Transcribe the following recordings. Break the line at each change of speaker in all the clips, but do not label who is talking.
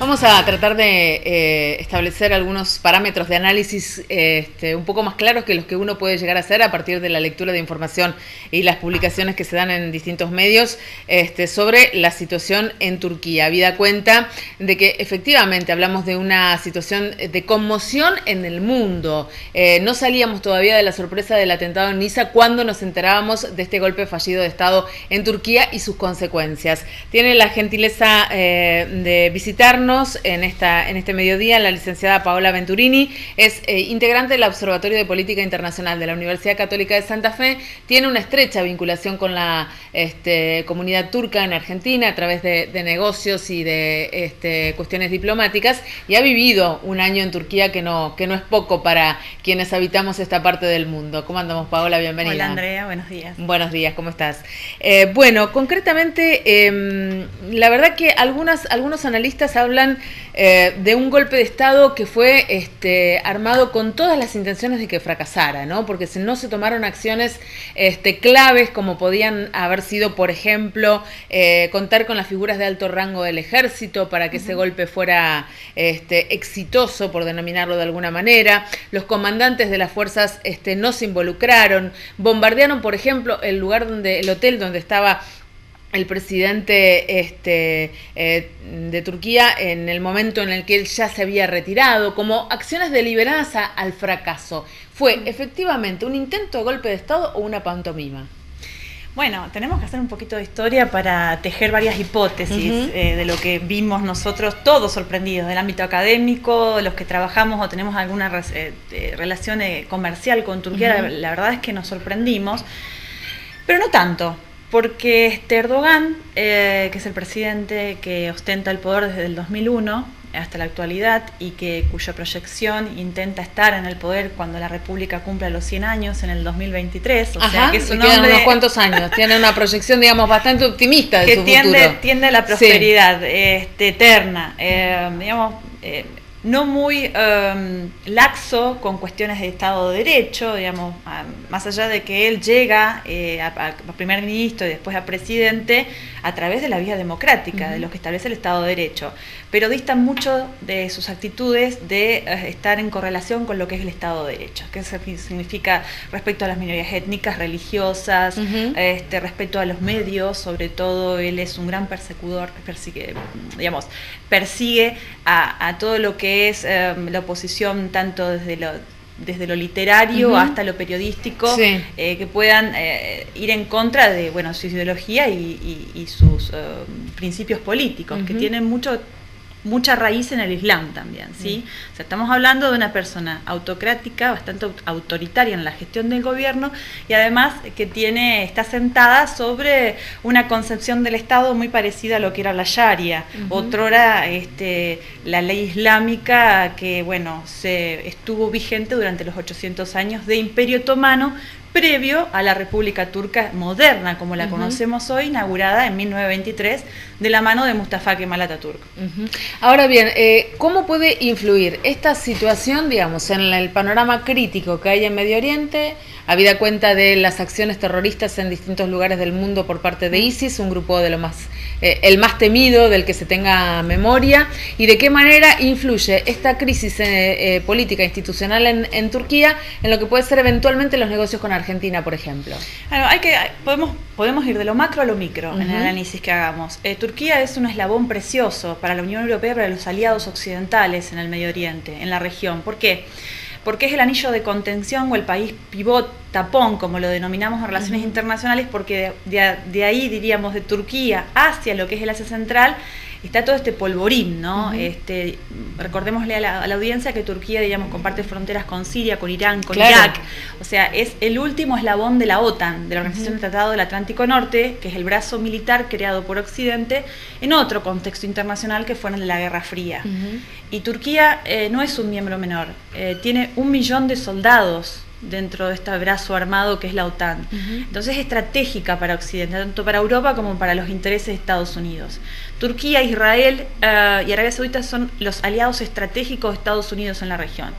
Vamos a tratar de establecer algunos parámetros de análisis un poco más claros que los que uno puede llegar a hacer a partir de la lectura de información y las publicaciones que se dan en distintos medios sobre la situación en Turquía. Habida cuenta de que efectivamente hablamos de una situación de conmoción en el mundo. No salíamos todavía de la sorpresa del atentado en Niza cuando nos enterábamos de este golpe fallido de Estado en Turquía y sus consecuencias. Tiene la gentileza de visitarnos en este mediodía la licenciada Paola Venturini, es integrante del Observatorio de Política Internacional de la Universidad Católica de Santa Fe, tiene una estrecha vinculación con la comunidad turca en Argentina a través de negocios y de cuestiones diplomáticas, y ha vivido un año en Turquía que no es poco para quienes habitamos esta parte del mundo. ¿Cómo andamos, Paola? Bienvenida.
Hola, Andrea, buenos días.
Buenos días, ¿cómo estás? Bueno, concretamente, la verdad que algunos analistas hablan de un golpe de Estado que fue armado con todas las intenciones de que fracasara, ¿no? Porque no se tomaron acciones claves como podían haber sido, por ejemplo, contar con las figuras de alto rango del ejército para que ese golpe fuera exitoso, por denominarlo de alguna manera. Los comandantes de las fuerzas no se involucraron, bombardearon, por ejemplo, el hotel donde estaba el presidente de Turquía en el momento en el que él ya se había retirado, como acciones deliberadas al fracaso. ¿Fue efectivamente un intento de golpe de Estado o una pantomima?
Bueno, tenemos que hacer un poquito de historia para tejer varias hipótesis de lo que vimos nosotros, todos sorprendidos, del ámbito académico, los que trabajamos o tenemos alguna relación comercial con Turquía. La verdad es que nos sorprendimos, pero no tanto. Porque Erdogan, que es el presidente que ostenta el poder desde el 2001 hasta la actualidad y cuya proyección intenta estar en el poder cuando la República cumpla los 100 años en el 2023, o sea que es un hombre
quedan unos cuantos años, tiene una proyección, digamos, bastante optimista de su futuro.
Que tiende a la prosperidad eterna, no muy laxo con cuestiones de Estado de Derecho, digamos, más allá de que él llega a primer ministro y después a presidente a través de la vía democrática, de lo que establece el Estado de Derecho, pero distan mucho de sus actitudes de estar en correlación con lo que es el Estado de Derecho, que significa respecto a las minorías étnicas, religiosas, respecto a los medios. Sobre todo él es un gran perseguidor, persigue a todo lo que es la oposición, tanto desde lo literario hasta lo periodístico, que puedan ir en contra de su ideología y sus principios políticos, que tienen mucha raíz en el Islam también, ¿sí? O sea, estamos hablando de una persona autocrática, bastante autoritaria en la gestión del gobierno, y además que está sentada sobre una concepción del Estado muy parecida a lo que era la Sharia, otrora la ley islámica que se estuvo vigente durante los 800 años de Imperio Otomano, previo a la República Turca moderna, como la conocemos hoy, inaugurada en 1923 de la mano de Mustafa Kemal Atatürk.
Ahora bien, ¿cómo puede influir esta situación, digamos, en el panorama crítico que hay en Medio Oriente, habida cuenta de las acciones terroristas en distintos lugares del mundo por parte de ISIS, un grupo de el más temido del que se tenga memoria, y de qué manera influye esta crisis política institucional en Turquía en lo que puede ser eventualmente los negocios con Argentina, por ejemplo?
Bueno, podemos ir de lo macro a lo micro en el análisis que hagamos. Turquía es un eslabón precioso para la Unión Europea, para los aliados occidentales en el Medio Oriente, en la región. ¿Por qué? Porque es el anillo de contención o el país pivot, tapón, como lo denominamos en relaciones internacionales, porque de ahí, diríamos, de Turquía hacia lo que es el Asia Central, está todo este polvorín, ¿no? Recordémosle a la audiencia que Turquía, digamos, comparte fronteras con Siria, con Irán, con Irak. O sea, es el último eslabón de la OTAN, de la Organización del Tratado del Atlántico Norte, que es el brazo militar creado por Occidente en otro contexto internacional que fue en la Guerra Fría. Y Turquía no es un miembro menor, tiene 1 millón de soldados dentro de este brazo armado que es la OTAN. Entonces es estratégica para Occidente, tanto para Europa como para los intereses de Estados Unidos. Turquía, Israel y Arabia Saudita son los aliados estratégicos de Estados Unidos en la región.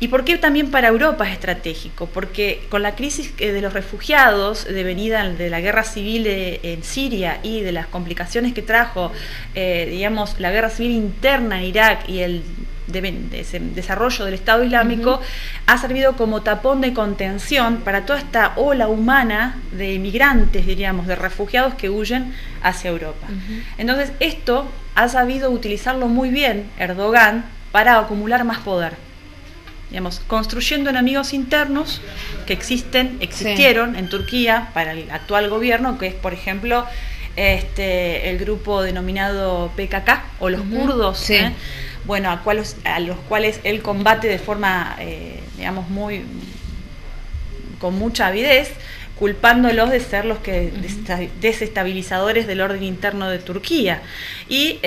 ¿Y por qué también para Europa es estratégico? Porque con la crisis de los refugiados devenida de la guerra civil en Siria y de las complicaciones que trajo, digamos, la guerra civil interna en Irak y el desarrollo del Estado Islámico, ha servido como tapón de contención para toda esta ola humana de inmigrantes, diríamos, de refugiados que huyen hacia Europa. Entonces, esto ha sabido utilizarlo muy bien Erdogan para acumular más poder. Digamos, construyendo enemigos internos que existieron en Turquía para el actual gobierno, que es, por ejemplo, el grupo denominado PKK o los kurdos, bueno, a los cuales él combate de forma, digamos, con mucha avidez, culpándolos de ser los que desestabilizadores del orden interno de Turquía. Y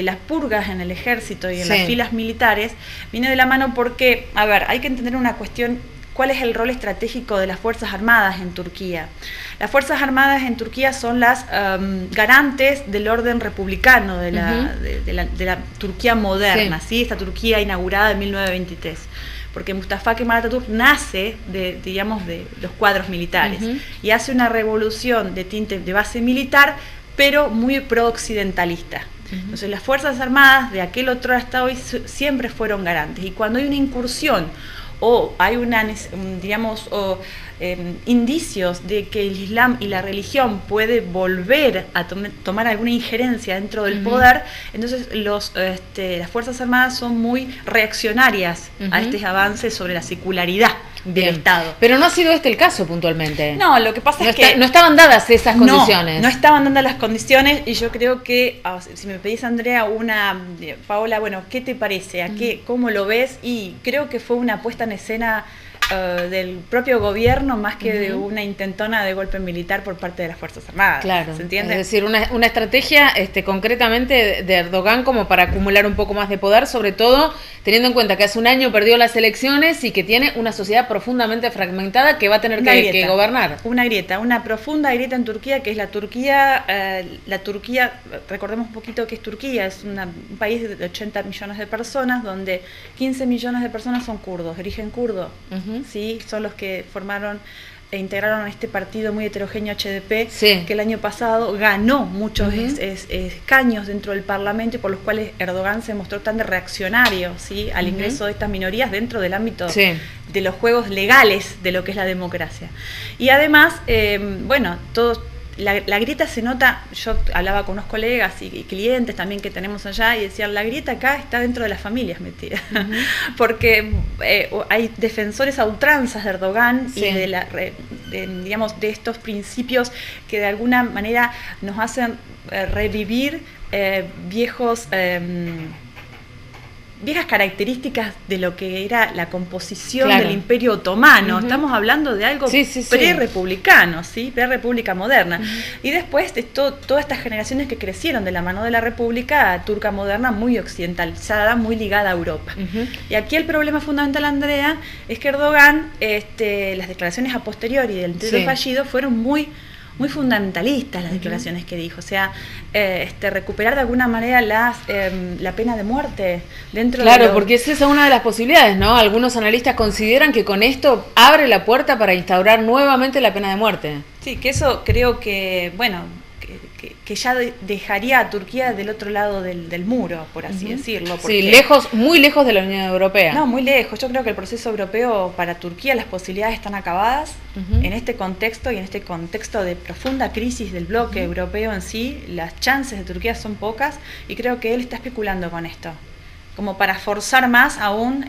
las purgas en el ejército y en las filas militares viene de la mano porque, a ver, hay que entender una cuestión: ¿cuál es el rol estratégico de las Fuerzas Armadas en Turquía? Las Fuerzas Armadas en Turquía son las garantes del orden republicano de la Turquía moderna, ¿sí? Esta Turquía inaugurada en 1923. Porque Mustafa Kemal Atatürk nace de los cuadros militares y hace una revolución de tinte de base militar, pero muy pro-occidentalista. Entonces las Fuerzas Armadas de aquel otro hasta hoy siempre fueron garantes, y cuando hay una incursión o hay indicios de que el Islam y la religión puede volver a tomar alguna injerencia dentro del poder, entonces las Fuerzas Armadas son muy reaccionarias a este avance sobre la secularidad del Estado.
Pero no ha sido este el caso puntualmente.
No, lo que pasa es que
no estaban dadas esas condiciones.
No estaban dadas las condiciones, y yo creo que, si me pedís, Andrea, Paola, bueno, ¿qué te parece? ¿Cómo lo ves? Y creo que fue una puesta en escena del propio gobierno más que de una intentona de golpe militar por parte de las Fuerzas Armadas.
Claro,
¿se entiende?
Es decir, una estrategia concretamente de Erdogan como para acumular un poco más de poder, sobre todo teniendo en cuenta que hace un año perdió las elecciones y que tiene una sociedad profundamente fragmentada que va a tener que gobernar.
Una profunda grieta en Turquía, que es la Turquía, recordemos un poquito que es Turquía, es un país de 80 millones de personas, donde 15 millones de personas son kurdos, de origen kurdo. ¿Sí? Son los que formaron e integraron este partido muy heterogéneo HDP, que el año pasado ganó muchos escaños dentro del Parlamento, y por los cuales Erdogan se mostró tan de reaccionario, ¿sí? Al ingreso de estas minorías dentro del ámbito de los juegos legales de lo que es la democracia. Y además, la grieta se nota. Yo hablaba con unos colegas y clientes también que tenemos allá, y decían, la grieta acá está dentro de las familias metida, porque hay defensores a ultranzas de Erdogan y de estos principios que de alguna manera nos hacen revivir viejas características de lo que era la composición del Imperio Otomano. Estamos hablando de algo pre-republicano, ¿sí? Pre-república moderna. Y después de todas estas generaciones que crecieron de la mano de la República Turca moderna, muy occidentalizada, muy ligada a Europa. Y aquí el problema fundamental, Andrea, es que Erdogan, las declaraciones a posteriori del intento fallido fueron muy fundamentalistas, las declaraciones que dijo. O sea, recuperar de alguna manera la pena de muerte dentro de...
Claro, porque esa es una de las posibilidades, ¿no? Algunos analistas consideran que con esto abre la puerta para instaurar nuevamente la pena de muerte.
Sí, que eso creo que, que ya dejaría a Turquía del otro lado del muro, por así decirlo.
Porque, muy lejos de la Unión Europea.
No, muy lejos. Yo creo que el proceso europeo para Turquía, las posibilidades están acabadas en este contexto, y en este contexto de profunda crisis del bloque europeo en sí. Las chances de Turquía son pocas, y creo que él está especulando con esto, como para forzar más aún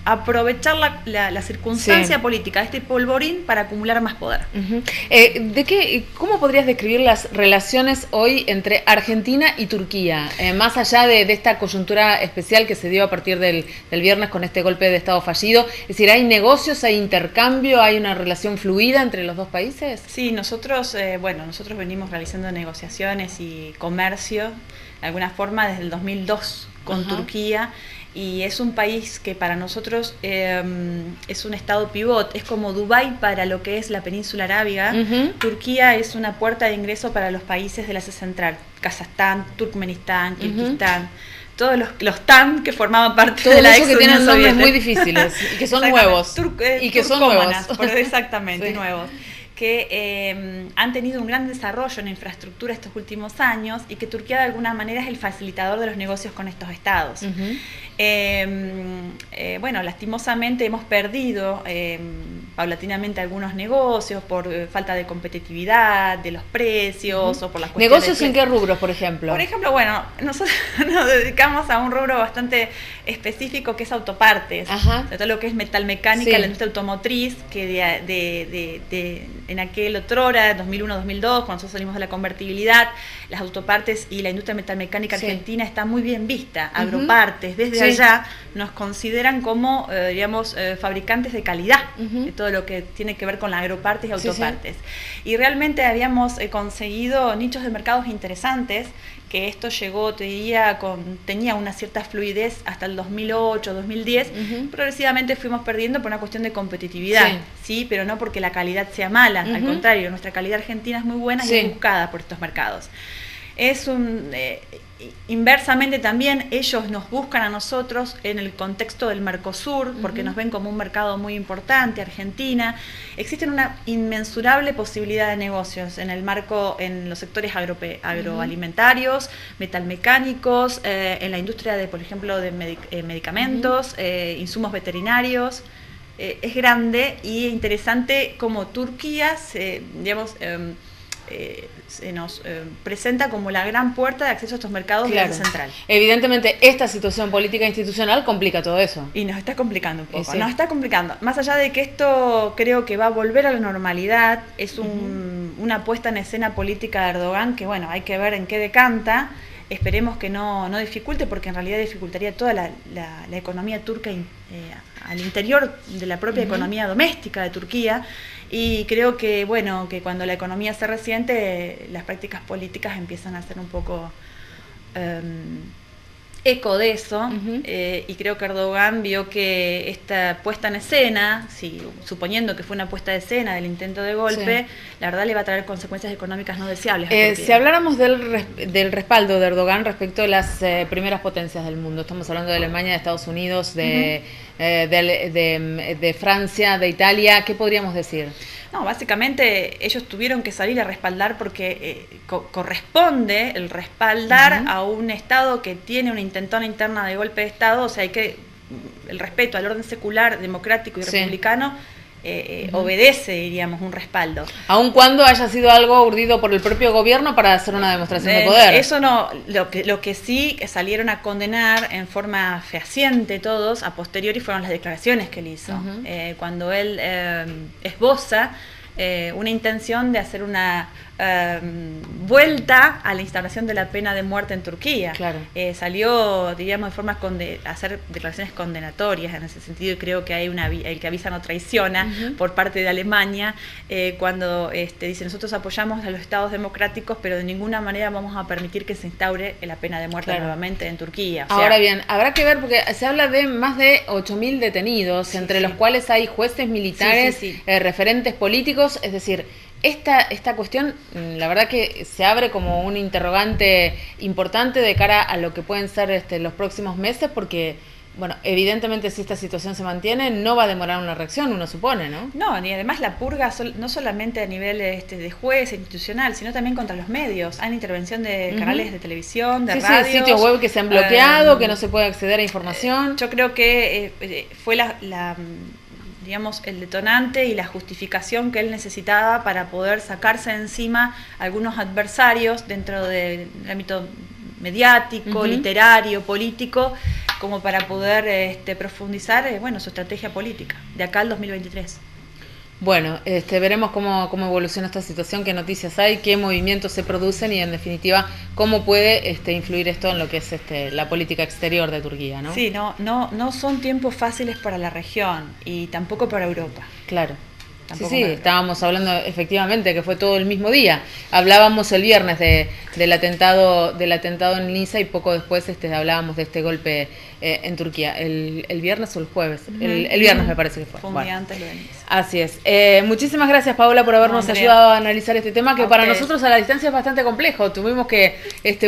aprovechar la circunstancia política, este polvorín, para acumular más poder.
¿Cómo podrías describir las relaciones hoy entre Argentina y Turquía, más allá de esta coyuntura especial que se dio a partir del viernes con este golpe de Estado fallido? Es decir, ¿hay negocios, hay intercambio, hay una relación fluida entre los dos países?
Sí, nosotros venimos realizando negociaciones y comercio de alguna forma desde el 2002 con Turquía. Y es un país que para nosotros es un estado pivot, es como Dubái para lo que es la península arábiga. Turquía es una puerta de ingreso para los países del Asia Central, Kazajstán, Turkmenistán, Kirguistán, todos los TAM que formaban parte
todo
de la
eso
ex
que
Unión
tienen nombres
Soviética.
muy difíciles y que son nuevos. Y que son nuevos.
Exactamente,
sí.
nuevos. Que han tenido un gran desarrollo en infraestructura estos últimos años y que Turquía de alguna manera es el facilitador de los negocios con estos estados. Bueno, lastimosamente hemos perdido paulatinamente algunos negocios por falta de competitividad, de los precios o por las cuestiones.
¿Negocios en qué rubros, por ejemplo?
Por ejemplo, bueno, nosotros nos dedicamos a un rubro bastante específico que es autopartes, de todo lo que es metalmecánica, la industria automotriz, que en aquel otrora, 2001-2002, cuando nosotros salimos de la convertibilidad, las autopartes y la industria metalmecánica argentina está muy bien vista. Agropartes, desde allá nos consideran como, digamos, fabricantes de calidad de todo lo que tiene que ver con las agropartes y autopartes. Y realmente habíamos conseguido nichos de mercados interesantes, que esto llegó, te diría, tenía una cierta fluidez hasta el 2008, 2010, progresivamente fuimos perdiendo por una cuestión de competitividad, sí, pero no porque la calidad sea mala, al contrario, nuestra calidad argentina es muy buena y es buscada por estos mercados. Inversamente también ellos nos buscan a nosotros en el contexto del Mercosur, porque nos ven como un mercado muy importante, Argentina. Existen una inmensurable posibilidad de negocios en el marco, en los sectores agroalimentarios, metalmecánicos, en la industria de, por ejemplo, de medicamentos, insumos veterinarios. Es grande y interesante como Turquía se nos presenta como la gran puerta de acceso a estos mercados de Asia Central.
Evidentemente, esta situación política e institucional complica todo eso.
Y nos está complicando un poco, nos está complicando. Más allá de que esto creo que va a volver a la normalidad, es una puesta en escena política de Erdogan que, bueno, hay que ver en qué decanta. Esperemos que no dificulte, porque en realidad dificultaría toda la economía turca al interior de la propia economía doméstica de Turquía. Y creo que, bueno, que cuando la economía se resiente, las prácticas políticas empiezan a ser un poco eco de eso, y creo que Erdogan vio que esta puesta en escena, suponiendo que fue una puesta de escena del intento de golpe, la verdad le va a traer consecuencias económicas no deseables.
Si habláramos del respaldo de Erdogan respecto de las primeras potencias del mundo, estamos hablando de Alemania, de Estados Unidos, de Francia, de Italia, ¿qué podríamos decir?
No, básicamente ellos tuvieron que salir a respaldar porque corresponde el respaldar a un Estado que tiene una intentona interna de golpe de Estado, o sea, el respeto al orden secular, democrático y republicano obedece, diríamos, un respaldo.
Aun cuando haya sido algo urdido por el propio gobierno para hacer una demostración de poder.
Eso no, lo que sí salieron a condenar en forma fehaciente todos, a posteriori, fueron las declaraciones que él hizo. Cuando él esboza una intención de hacer una vuelta a la instauración de la pena de muerte en Turquía. Salió, diríamos, de forma hacer declaraciones condenatorias en ese sentido, y creo que hay el que avisa no traiciona por parte de Alemania, cuando dice: nosotros apoyamos a los estados democráticos, pero de ninguna manera vamos a permitir que se instaure la pena de muerte nuevamente en Turquía. O sea,
ahora bien, habrá que ver, porque se habla de más de 8.000 detenidos, entre los cuales hay jueces militares, referentes políticos, es decir, esta cuestión, la verdad que se abre como un interrogante importante de cara a lo que pueden ser los próximos meses, porque, bueno, evidentemente si esta situación se mantiene, no va a demorar una reacción, uno supone, ¿no?
No, y además la purga no solamente a nivel de juez institucional, sino también contra los medios. Hay intervención de canales de televisión, de radios.
Sitios web que se han bloqueado, que no se puede acceder a información.
Yo creo que fue digamos, el detonante y la justificación que él necesitaba para poder sacarse de encima algunos adversarios dentro del ámbito mediático, literario, político, como para poder profundizar su estrategia política de acá al 2023.
Bueno, veremos cómo evoluciona esta situación, qué noticias hay, qué movimientos se producen y, en definitiva, cómo puede influir esto en lo que es la política exterior de Turquía, ¿no?
Sí, no son tiempos fáciles para la región y tampoco para Europa.
Claro.
Tampoco
sí, estábamos hablando efectivamente que fue todo el mismo día. Hablábamos el viernes del atentado en Niza y poco después hablábamos de este golpe en Turquía. ¿El viernes o el jueves? El viernes me parece que fue.
Fue un día antes lo de Niza.
Así es. Muchísimas gracias, Paola, por habernos ayudado a analizar este tema que para nosotros a la distancia es bastante complejo. Tuvimos que,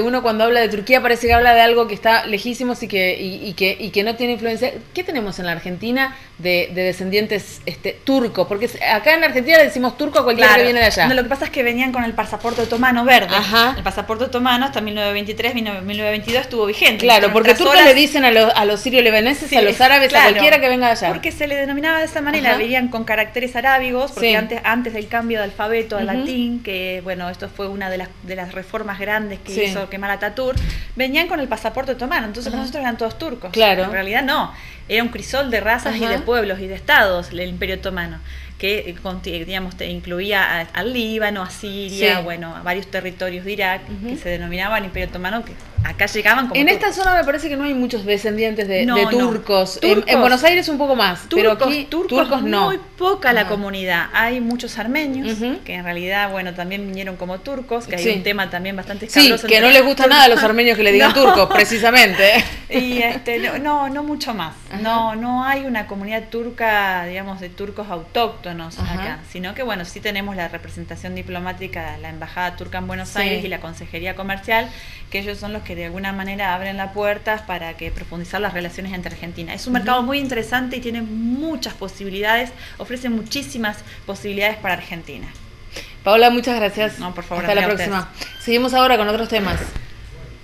uno cuando habla de Turquía parece que habla de algo que está lejísimos y que no tiene influencia. ¿Qué tenemos en la Argentina de descendientes turcos? Porque acá en Argentina le decimos turco a cualquiera que viene de allá.
No, lo que pasa es que venían con el pasaporte otomano verde.
Ajá.
El pasaporte otomano hasta 1923, 1922 estuvo vigente.
Claro, porque turcos le dicen a los sirio-libaneses, a los árabes, a cualquiera que venga de allá.
Porque se le denominaba de esa manera, venían con caracteres arábigos, porque antes del cambio de alfabeto al latín, que bueno, esto fue una de las reformas grandes que hizo Kemal Atatürk, venían con el pasaporte otomano, entonces para nosotros eran todos turcos.
Claro.
En realidad no, era un crisol de razas y de pueblos y de estados el Imperio Otomano, que digamos incluía al Líbano, a Siria, bueno, a varios territorios de Irak, que se denominaban Imperio Otomano, que acá llegaban como turcos.
Esta zona me parece que no hay muchos descendientes de turcos.
No.
En Buenos Aires un poco más, pero aquí
turcos no. Muy poca la comunidad. Hay muchos armenios, que en realidad, bueno, también vinieron como turcos, que hay un tema también bastante escabroso.
Sí, que no les gusta nada a los armenios que le digan turcos, precisamente.
Y no mucho más. No hay una comunidad turca, digamos, de turcos autóctonos acá, sino que, bueno, sí tenemos la representación diplomática, la Embajada Turca en Buenos Aires y la Consejería Comercial, que ellos son los que de alguna manera abren las puertas para que profundizar las relaciones entre Argentina. Es un mercado muy interesante y tiene muchas posibilidades, ofrece muchísimas posibilidades para Argentina.
Paola, muchas gracias.
No, por favor.
Hasta la próxima. Seguimos ahora con otros temas.